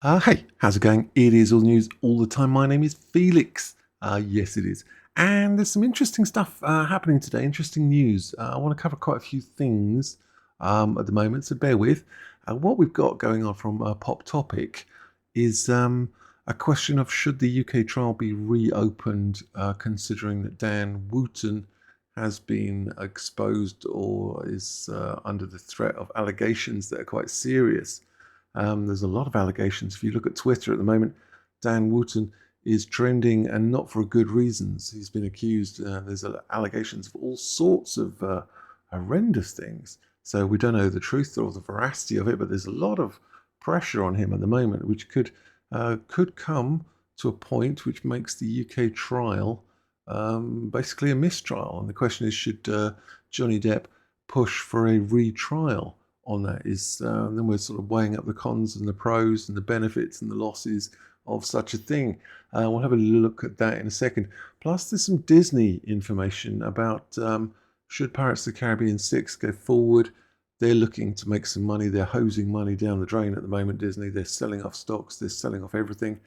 Hey, how's it going? It is all news all the time. My name is Felix. Yes, it is. And there's some interesting stuff happening today, interesting news. I want to cover quite a few things at the moment, so bear with. What we've got going on from Pop Topic is a question of should the UK trial be reopened, considering that Dan Wooten has been exposed or is under the threat of allegations that are quite serious. There's a lot of allegations. If you look at Twitter at the moment, Dan Wooten is trending, and not for good reasons. He's been accused. There's allegations of all sorts of horrendous things. So we don't know the truth or the veracity of it, but there's a lot of pressure on him at the moment, which could come to a point which makes the UK trial basically a mistrial. And the question is, should Johnny Depp push for a retrial on that? Then we're sort of weighing up the cons and the pros and the benefits and the losses of such a thing. We'll have a look at that in a second. Plus, there's some Disney information about should Pirates of the Caribbean 6 go forward. They're looking to make some money. They're hosing money down the drain at the moment, Disney. They're selling off stocks. They're selling off everything.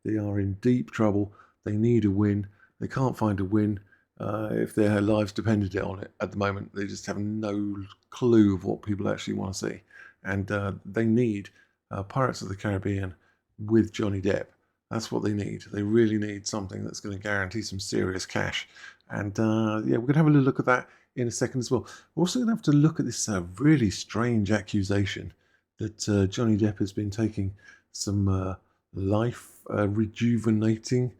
They are in deep trouble. They need a win. They can't find a win. If their lives depended on it at the moment, they just have no clue of what people actually want to see. And they need Pirates of the Caribbean with Johnny Depp. That's what they need. They really need something that's going to guarantee some serious cash. And yeah, we're going to have a little look at that in a second as well. We're also going to have to look at this really strange accusation that Johnny Depp has been taking some life rejuvenating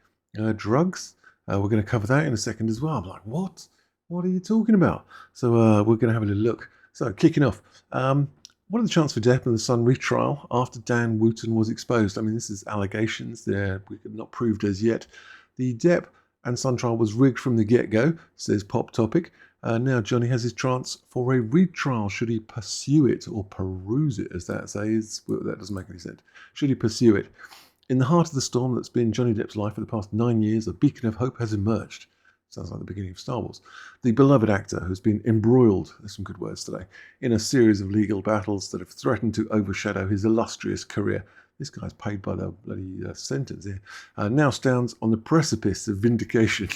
drugs. We're going to cover that in a second as well. I'm like, what? What are you talking about? So we're going to have a little look. So kicking off, what are the chances for Depp and the Sun retrial after Dan Wooten was exposed? I mean, this is allegations. They're not proved as yet. The Depp and Sun trial was rigged from the get-go, says Pop Topic. Now Johnny has his chance for a retrial. Should he pursue it or peruse it, as that says? Well, that doesn't make any sense. Should he pursue it? In the heart of the storm that's been Johnny Depp's life for the past 9 years, a beacon of hope has emerged. Sounds like the beginning of Star Wars. The beloved actor has been embroiled, there's some good words today, in a series of legal battles that have threatened to overshadow his illustrious career. This guy's paid by the bloody sentence here. Now stands on the precipice of vindication.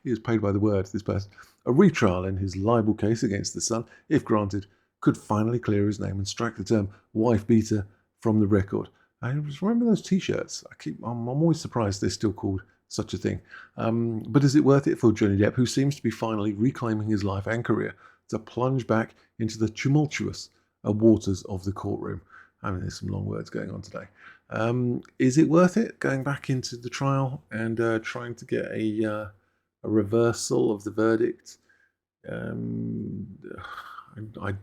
He is paid by the word, this person. A retrial in his libel case against the Sun, if granted, could finally clear his name and strike the term wife beater from the record. I just remember those T-shirts. I'm always surprised they're still called such a thing. But is it worth it for Johnny Depp, who seems to be finally reclaiming his life and career, to plunge back into the tumultuous waters of the courtroom? I mean, there's some long words going on today. Is it worth it going back into the trial and trying to get a reversal of the verdict? I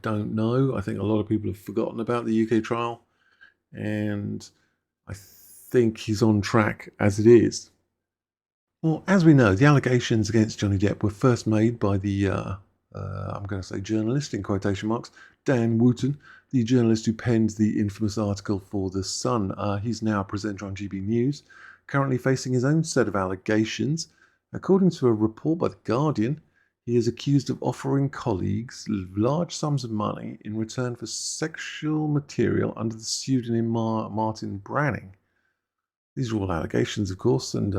don't know. I think a lot of people have forgotten about the UK trial, and I think he's on track as it is. Well, as we know, the allegations against Johnny Depp were first made by the, I'm going to say journalist in quotation marks, Dan Wooten, the journalist who penned the infamous article for The Sun. He's now a presenter on GB News, currently facing his own set of allegations. According to a report by The Guardian, he is accused of offering colleagues large sums of money in return for sexual material under the pseudonym Martin Branning. These are all allegations, of course, and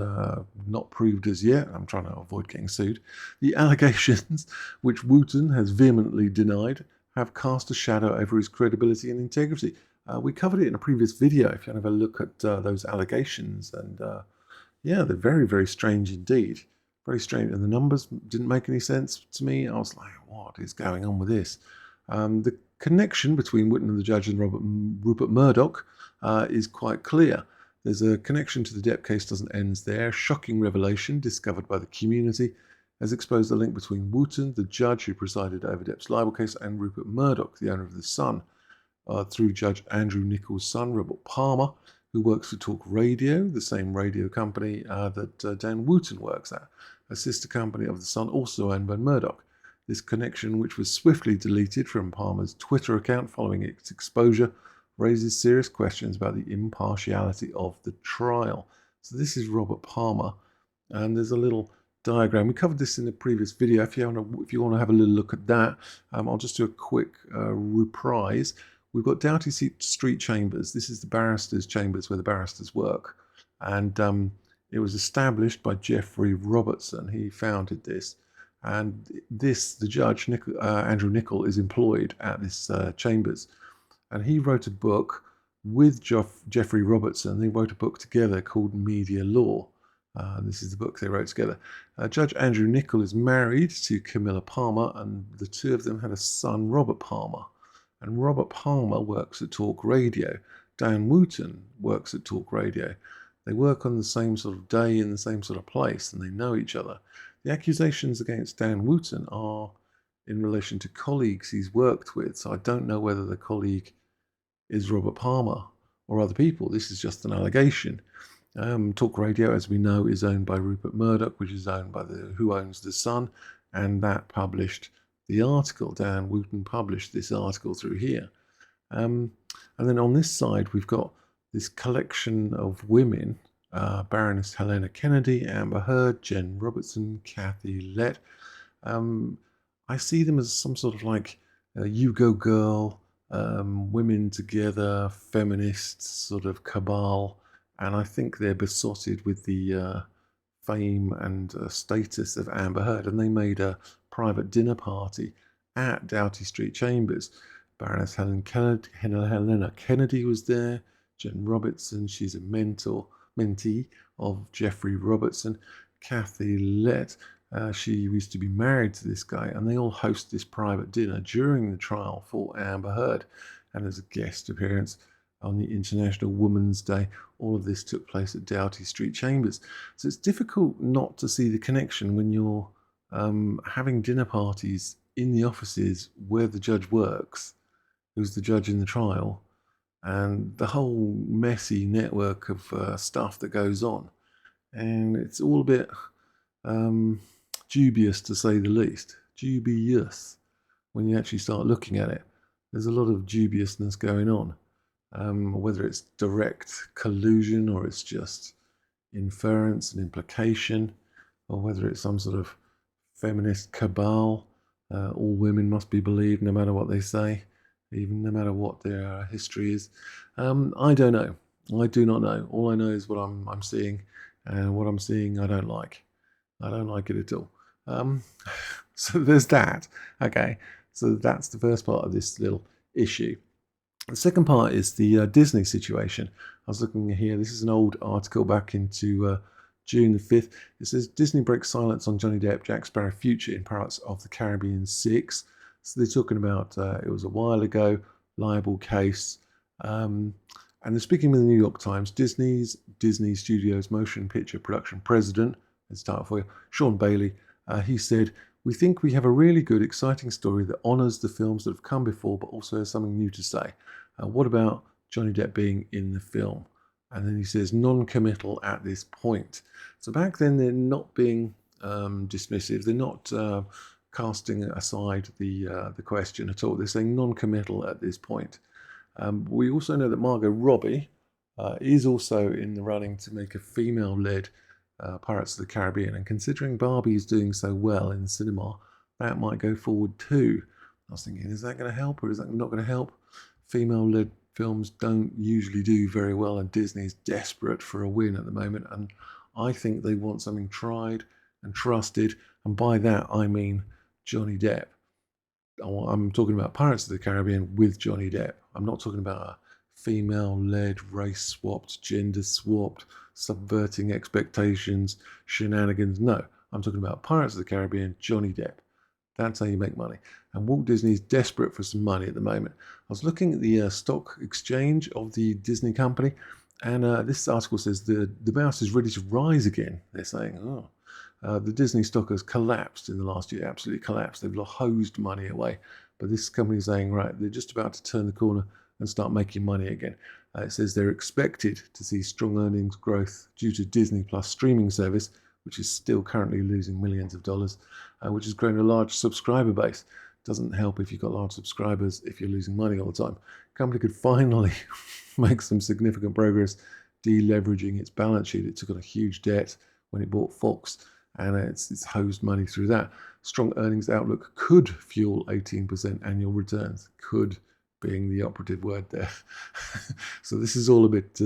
not proved as yet. I'm trying to avoid getting sued. The allegations, which Wooten has vehemently denied, have cast a shadow over his credibility and integrity. We covered it in a previous video, if you want to have a look at those allegations. And yeah, they're very, very strange indeed. Very strange. And the numbers didn't make any sense to me. I was like, what is going on with this? The connection between Wooten and the judge and Rupert Murdoch is quite clear. There's a connection to the Depp case, doesn't end there. Shocking revelation discovered by the community has exposed the link between Wooten, the judge who presided over Depp's libel case, and Rupert Murdoch, the owner of The Sun, through Judge Andrew Nichols' son, Robert Palmer, who works for Talk Radio, the same radio company that Dan Wooten works at, a sister company of The Sun, also owned by Murdoch. This connection, which was swiftly deleted from Palmer's Twitter account following its exposure, raises serious questions about the impartiality of the trial. So this is Robert Palmer, and there's a little diagram. We covered this in the previous video. If you want to have a little look at that, I'll just do a quick reprise. we've got Doughty Street Chambers. This is the barristers' chambers where the barristers work. And it was established by Geoffrey Robertson. He founded this. And the judge, Andrew Niccol, is employed at this chambers. And he wrote a book with Geoffrey Robertson. They wrote a book together called Media Law. This is the book they wrote together. Judge Andrew Niccol is married to Camilla Palmer, and the two of them had a son, Robert Palmer. And Robert Palmer works at Talk Radio. Dan Wooten works at Talk Radio. They work on the same sort of day in the same sort of place, and they know each other. The accusations against Dan Wooten are in relation to colleagues he's worked with, so I don't know whether the colleague is Robert Palmer or other people. This is just an allegation. Talk Radio, as we know, is owned by Rupert Murdoch, which is owned by Who Owns the Sun, and that published the article. Dan Wooten published this article through here. And then on this side, we've got this collection of women, Baroness Helena Kennedy, Amber Heard, Jen Robertson, Kathy Lett. I see them as some sort of like You Go Girl, women together, feminist sort of cabal. And I think they're besotted with the fame and status of Amber Heard. And they made a private dinner party at Doughty Street Chambers. Baroness Helena Kennedy was there. Jen Robertson, she's a mentee of Geoffrey Robertson. Kathy Lett, she used to be married to this guy. And they all host this private dinner during the trial for Amber Heard. And as a guest appearance on the International Women's Day, all of this took place at Doughty Street Chambers. So it's difficult not to see the connection when you're having dinner parties in the offices where the judge works, who's the judge in the trial, and the whole messy network of stuff that goes on. And it's all a bit dubious, to say the least. Dubious. When you actually start looking at it, there's a lot of dubiousness going on. Whether it's direct collusion or it's just inference and implication, or whether it's some sort of feminist cabal. All women must be believed no matter what they say, even no matter what their history is. I don't know. I do not know. All I know is what I'm seeing, and what I'm seeing I don't like. I don't like it at all. So there's that. Okay, so that's the first part of this little issue. The second part is the Disney situation. I was looking here. This is an old article back into June the 5th. It says, Disney breaks silence on Johnny Depp, Jack Sparrow future in Pirates of the Caribbean 6. So they're talking about, it was a while ago, libel case. And they're speaking with the New York Times. Disney Studios motion picture production president, let's start for you, Sean Bailey. He said, we think we have a really good, exciting story that honours the films that have come before, but also has something new to say. What about Johnny Depp being in the film? And then he says, non-committal at this point. So back then, they're not being dismissive. They're not casting aside the question at all. They're saying non-committal at this point. We also know that Margot Robbie is also in the running to make a female-led Pirates of the Caribbean, and considering Barbie is doing so well in cinema, that might go forward too. I was thinking, is that going to help or is that not going to help? Female-led films don't usually do very well, and Disney's desperate for a win at the moment, and I think they want something tried and trusted, and by that I mean Johnny Depp. I'm talking about Pirates of the Caribbean with Johnny Depp. I'm not talking about a female-led, race-swapped, gender-swapped, subverting expectations, shenanigans. No, I'm talking about Pirates of the Caribbean, Johnny Depp. That's how you make money. And Walt Disney's desperate for some money at the moment. I was looking at the stock exchange of the Disney company, and this article says the mouse is ready to rise again. They're saying, the Disney stock has collapsed in the last year, absolutely collapsed. They've hosed money away. But this company is saying, right, they're just about to turn the corner and start making money again. It says they're expected to see strong earnings growth due to Disney Plus streaming service, which is still currently losing millions of dollars, which has grown a large subscriber base. Doesn't help if you've got large subscribers if you're losing money all the time. The company could finally make some significant progress deleveraging its balance sheet. It took on a huge debt when it bought Fox, and it's hosed money through that. Strong earnings outlook could fuel 18% annual returns. Could being the operative word there. So this is all a bit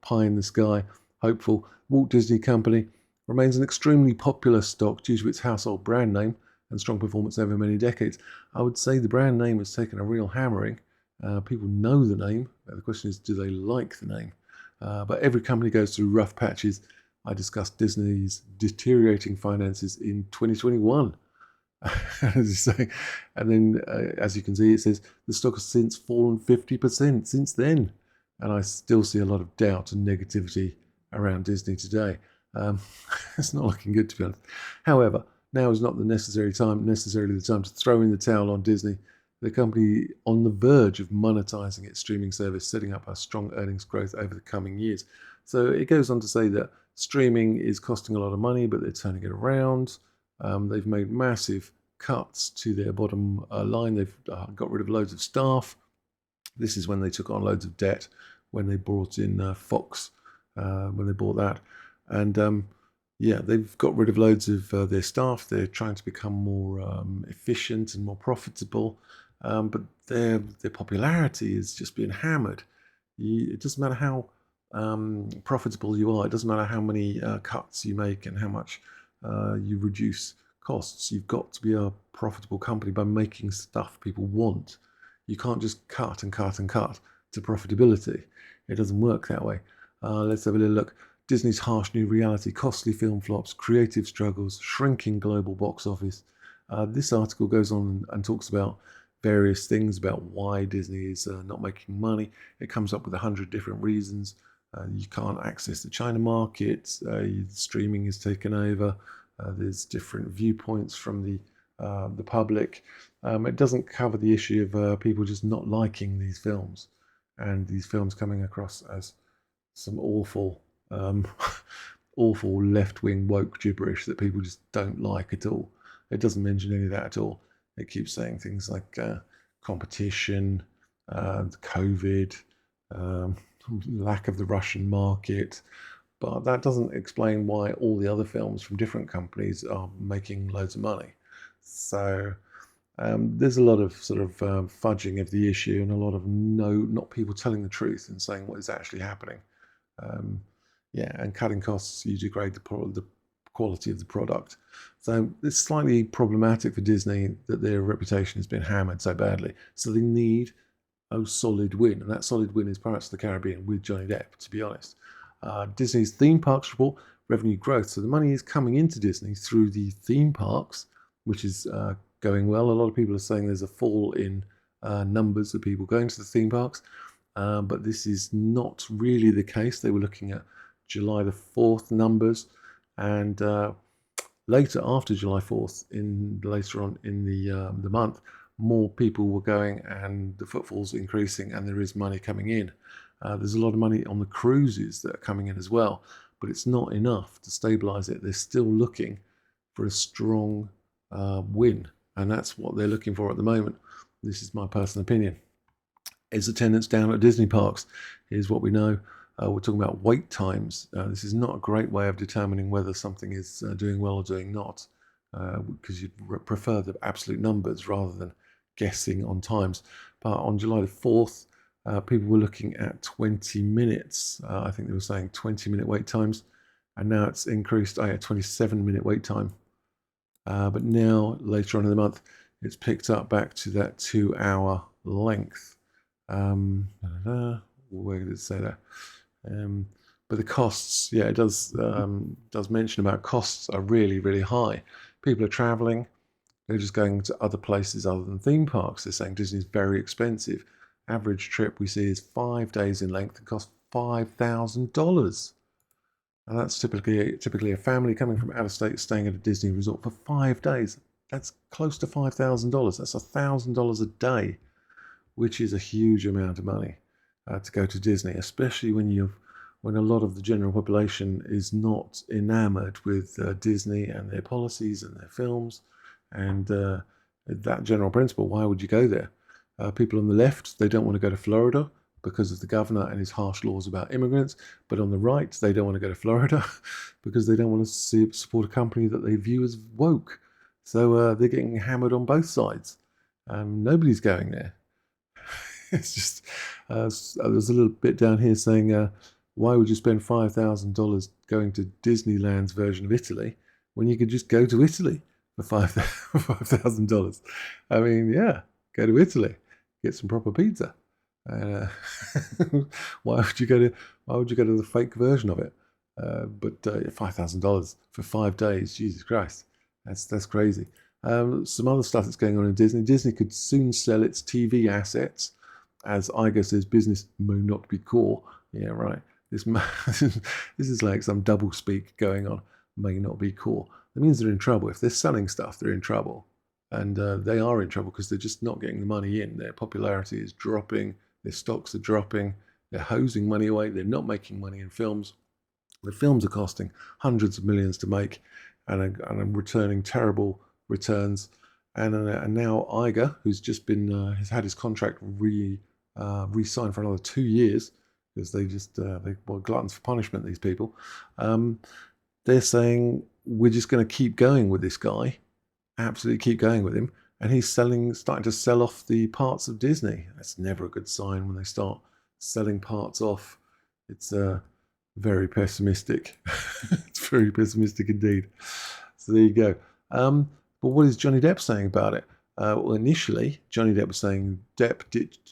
pie in the sky, hopeful. Walt Disney Company remains an extremely popular stock due to its household brand name and strong performance over many decades. I would say the brand name has taken a real hammering. People know the name. The question is, do they like the name? But every company goes through rough patches. I discussed Disney's deteriorating finances in 2021. And then, as you can see, it says the stock has since fallen 50% since then. And I still see a lot of doubt and negativity around Disney today. It's not looking good, to be honest. However, now is not necessarily the time to throw in the towel on Disney. The company on the verge of monetizing its streaming service, setting up a strong earnings growth over the coming years. So it goes on to say that streaming is costing a lot of money, but they're turning it around. They've made massive cuts to their bottom line. They've got rid of loads of staff. This is when they took on loads of debt, when they brought in Fox, when they bought that. And yeah, they've got rid of loads of their staff. They're trying to become more efficient and more profitable. But their popularity is just being hammered. It doesn't matter how profitable you are. It doesn't matter how many cuts you make and how much you reduce costs. You've got to be a profitable company by making stuff people want. You can't just cut and cut and cut to profitability. It doesn't work that way. Let's have a little look. Disney's harsh new reality, costly film flops, creative struggles, shrinking global box office. This article goes on and talks about various things about why Disney is not making money. It comes up with 100 different reasons. You can't access the China market. Streaming is taken over. There's different viewpoints from the public. It doesn't cover the issue of people just not liking these films, and these films coming across as some awful, awful left-wing woke gibberish that people just don't like at all. It doesn't mention any of that at all. It keeps saying things like competition, COVID, lack of the Russian market, but that doesn't explain why all the other films from different companies are making loads of money. So there's a lot of sort of fudging of the issue and a lot of not people telling the truth and saying what is actually happening. Yeah, and cutting costs, you degrade the quality of the product. So it's slightly problematic for Disney that their reputation has been hammered so badly. So they need a solid win, and that solid win is Pirates of the Caribbean with Johnny Depp, to be honest. Disney's theme parks report revenue growth. So the money is coming into Disney through the theme parks, which is going well. A lot of people are saying there's a fall in numbers of people going to the theme parks, but this is not really the case. They were looking at July the 4th numbers, and later, after July 4th, later on in the month, more people were going and the footfall's increasing and there is money coming in. There's a lot of money on the cruises that are coming in as well, but it's not enough to stabilize it. They're still looking for a strong win, and that's what they're looking for at the moment. This is my personal opinion. Is attendance down at Disney parks? Here's what we know. We're talking about wait times. This is not a great way of determining whether something is doing well or doing not, because you'd prefer the absolute numbers rather than guessing on times. But on July the 4th, people were looking at 20 minutes. I think they were saying 20-minute wait times, and now it's increased. 27-minute wait time. But now, later on in the month, it's picked up back to that 2-hour length. Where did it say that? But the costs, yeah, it does mention about costs are really, really high. People are traveling. They're just going to other places other than theme parks. They're saying Disney's very expensive. Average trip we see is 5 days in length and costs $5,000. And that's typically a family coming from out of state staying at a Disney resort for 5 days. That's close to $5,000. That's $1,000 a day, which is a huge amount of money to go to Disney, especially when a lot of the general population is not enamored with Disney and their policies and their films and that general principle. Why would you go there? People on the left, they don't want to go to Florida because of the governor and his harsh laws about immigrants. But on the right, they don't want to go to Florida because they don't want to support a company that they view as woke. So they're getting hammered on both sides. Nobody's going there. It's just there's a little bit down here saying, why would you spend $5,000 going to Disneyland's version of Italy when you could just go to Italy for $5,000? I mean, yeah, go to Italy, get some proper pizza. Uh, why would you go to the fake version of it? But $5,000 for 5 days, Jesus Christ, that's crazy. Some other stuff that's going on in Disney. Disney could soon sell its TV assets, as Iger says, business may not be core. Yeah, right. This this is like some double speak going on. May not be core. That means they're in trouble. If they're selling stuff, they're in trouble, and they are in trouble because they're just not getting the money in. Their popularity is dropping. Their stocks are dropping. They're hosing money away. They're not making money in films. The films are costing hundreds of millions to make, and are returning terrible returns. And now Iger, who's just been has had his contract re-signed for another 2 years because they were gluttons for punishment. These people, they're saying we're just going to keep going with this guy, absolutely keep going with him, and he's starting to sell off the parts of Disney. That's never a good sign when they start selling parts off. It's very pessimistic. It's very pessimistic indeed. So there you go. But what is Johnny Depp saying about it? Well, initially, Johnny Depp was saying Depp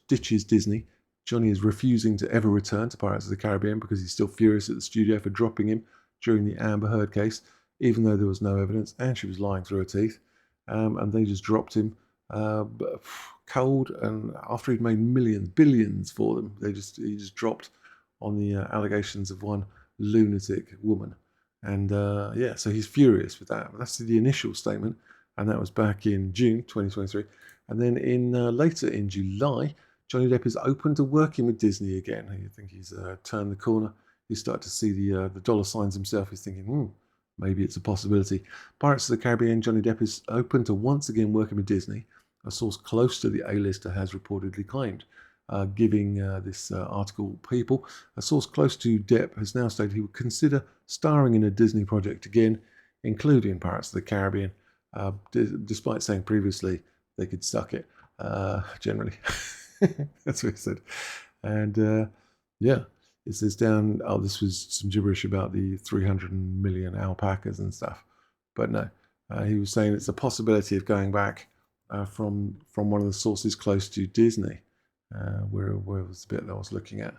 ditches Disney. Johnny is refusing to ever return to Pirates of the Caribbean because he's still furious at the studio for dropping him during the Amber Heard case, even though there was no evidence and she was lying through her teeth. And they just dropped him cold. And after he'd made millions, billions for them, he just dropped on the allegations of one lunatic woman. And yeah, so he's furious with that. That's the initial statement, and that was back in June 2023. And then later in July, Johnny Depp is open to working with Disney again. I think he's turned the corner. He's started to see the dollar signs himself. He's thinking, maybe it's a possibility. Pirates of the Caribbean, Johnny Depp is open to once again working with Disney. A source close to the A-lister has reportedly claimed. Giving this article People, a source close to Depp has now stated he would consider starring in a Disney project again, including Pirates of the Caribbean, despite saying previously they could suck it, generally. That's what he said. And yeah, it says down, this was some gibberish about the 300 million alpacas and stuff. But no, he was saying it's a possibility of going back from one of the sources close to Disney. Where was the bit that I was looking at?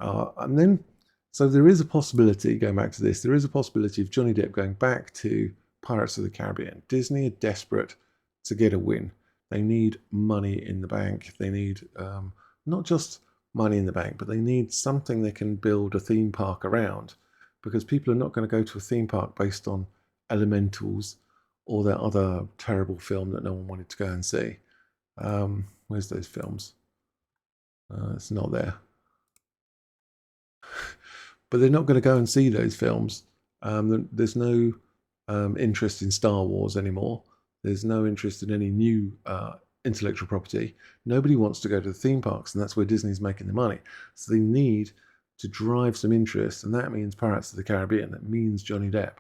And then, so there is a possibility, going back to this, there is a possibility of Johnny Depp going back to Pirates of the Caribbean. Disney are desperate to get a win. They need money in the bank. They need not just money in the bank, but they need something they can build a theme park around, because people are not going to go to a theme park based on Elementals or that other terrible film that no one wanted to go and see. Where's those films? It's not there. But they're not going to go and see those films. There's no interest in Star Wars anymore. There's no interest in any new intellectual property. Nobody wants to go to the theme parks, and that's where Disney's making the money. So they need to drive some interest, and that means Pirates of the Caribbean. That means Johnny Depp.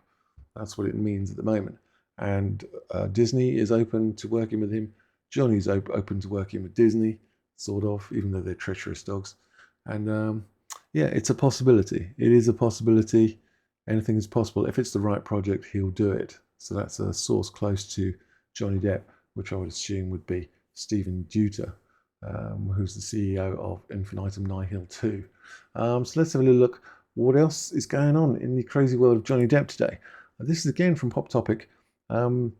That's what it means at the moment. And Disney is open to working with him. Johnny's open to working with Disney, sort of, even though they're treacherous dogs. And yeah, it's a possibility. It is a possibility. Anything is possible. If it's the right project, he'll do it. So that's a source close to Johnny Depp, which I would assume would be Stephen Duter, who's the CEO of Infinitum Nihil 2. So let's have a little look. What else is going on in the crazy world of Johnny Depp today? This is again from Pop Topic. Johnny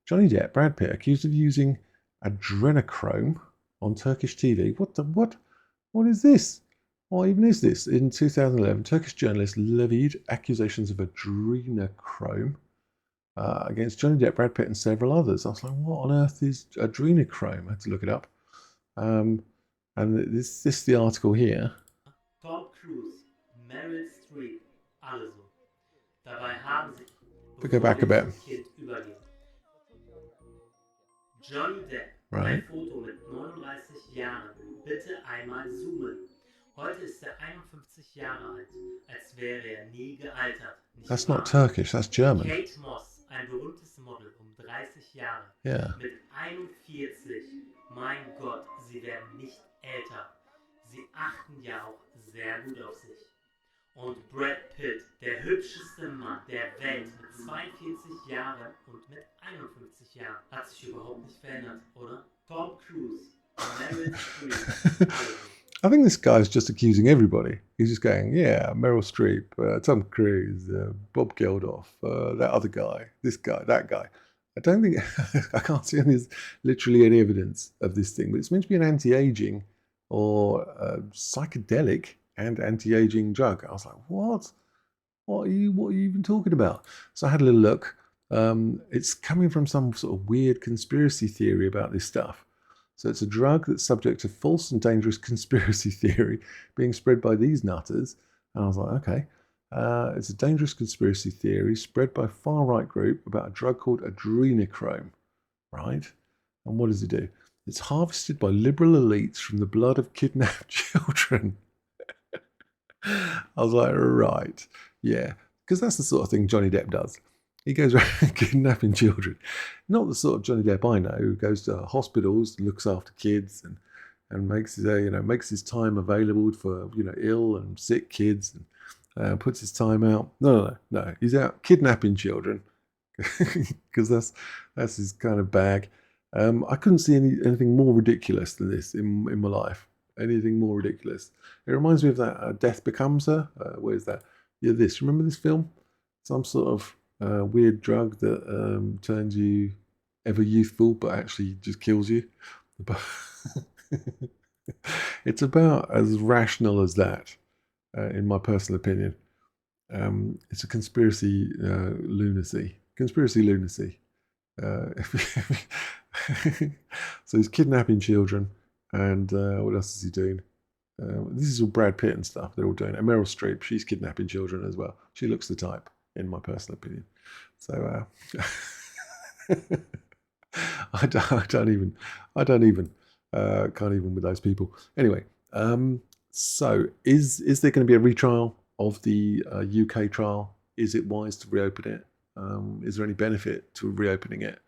Depp, Brad Pitt, accused of using adrenochrome on Turkish TV. What is this? What even is this? In 2011, Turkish journalists levied accusations of adrenochrome against Johnny Depp, Brad Pitt, and several others. I was like, what on earth is adrenochrome? I had to look it up. And this is the article here. Tom Cruise, Meryl Streep, alle so. Dabei haben sich, Go back a bit. Kind übergehen. Johnny Depp, Right. ein Foto mit 39 Jahren. Bitte einmal zoomen. Heute ist er 51 Jahre alt, als wäre er nie gealtert. That's not Turkish, that's German. Kate Moss, ein berühmtes Model, 30 Jahre. Yeah. Mit 41. Mein Gott, sie werden nicht älter. Sie achten ja auch sehr gut auf sich. Und Brad Pitt, der hübscheste Mann der Welt mit 42 Jahren und mit 51 Jahren, hat sich überhaupt nicht verändert, oder? Tom Cruise, Meryl Streep, alle so. I think this guy's just accusing everybody. He's just going, yeah, Meryl Streep, Tom Cruise, Bob Geldof, that other guy, this guy, that guy. I don't think I can't see literally any evidence of this thing, but it's meant to be an anti-aging or psychedelic and anti-aging drug. I was like, what? What are you even talking about? So I had a little look. It's coming from some sort of weird conspiracy theory about this stuff. So it's a drug that's subject to false and dangerous conspiracy theory being spread by these nutters. And I was like, okay. It's a dangerous conspiracy theory spread by a far-right group about a drug called adrenochrome, right? And what does it do? It's harvested by liberal elites from the blood of kidnapped children. I was like, right, yeah, because that's the sort of thing Johnny Depp does. He goes around kidnapping children. Not the sort of Johnny Depp I know who goes to hospitals, looks after kids, and makes his time available for ill and sick kids, and puts his time out. No. He's out kidnapping children because that's his kind of bag. I couldn't see anything more ridiculous than this in my life. Anything more ridiculous. It reminds me of that Death Becomes Her. Where's that? Yeah, this. Remember this film? Some sort of weird drug that turns you ever youthful, but actually just kills you. It's about as rational as that, in my personal opinion. It's a conspiracy lunacy. Conspiracy lunacy. So he's kidnapping children, and what else is he doing? This is all Brad Pitt and stuff. They're all doing it. And Meryl Streep, she's kidnapping children as well. She looks the type, in my personal opinion. So I don't even can't even with those people. Anyway, so is there going to be a retrial of the UK trial? Is it wise to reopen it? Is there any benefit to reopening it?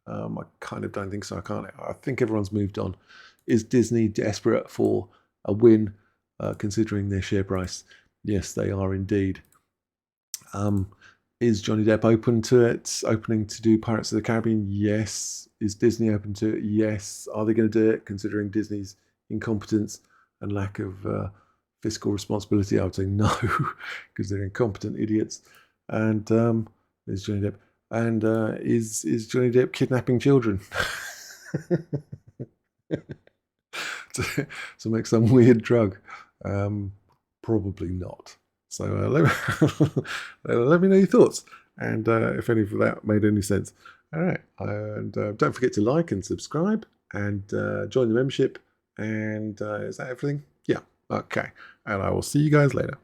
I kind of don't think so. I think everyone's moved on. Is Disney desperate for a win, considering their share price? Yes, they are indeed. Is Johnny Depp opening to do Pirates of the Caribbean? Yes. Is Disney open to it? Yes. Are they going to do it, considering Disney's incompetence and lack of fiscal responsibility? I would say no, because they're incompetent idiots. And is Johnny Depp? And is Johnny Depp kidnapping children to make some weird drug? Probably not. So let me know your thoughts, and if any of that made any sense. All right, and don't forget to like and subscribe, and join the membership. And is that everything? Yeah. Okay. And I will see you guys later.